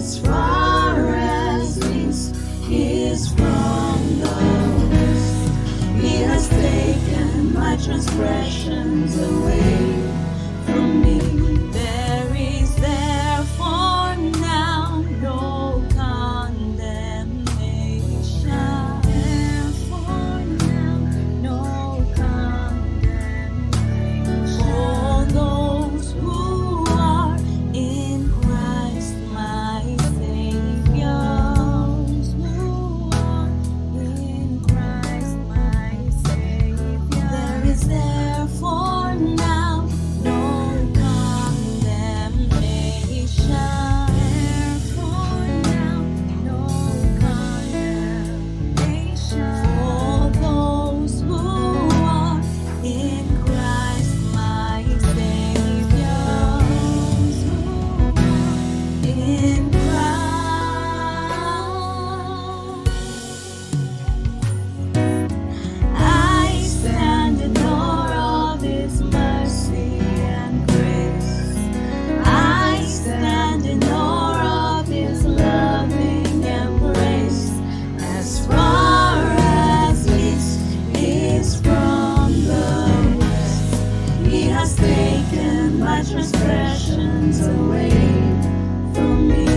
As far as east is from the west, He has taken my transgressions away from me. There is therefore now no condemnation. Therefore now no condemnation for those who are in Christ my Savior. Who are in Christ my Savior. There is therefore now no condemnation. Therefore now no condemnation for those who are in Christ my Savior. Who are in Christ. I stand in awe of His mercy and grace. I stand in awe of His loving embrace. As far as east is from the west, He has taken my transgressions away from me.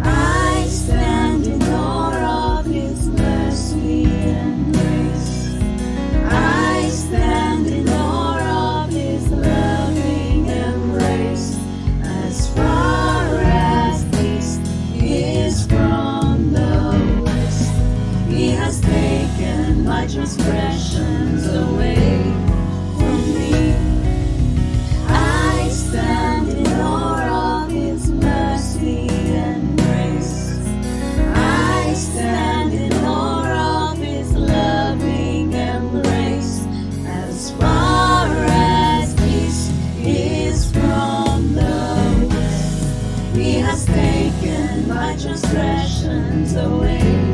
I stand in awe of His mercy and grace. I stand in awe of His loving embrace. As far as east is from the west, He has taken my transgressions away from me. I stand in awe of His mercy and grace. I stand in awe of His loving embrace. As far as east is from the west, He has taken my transgressions away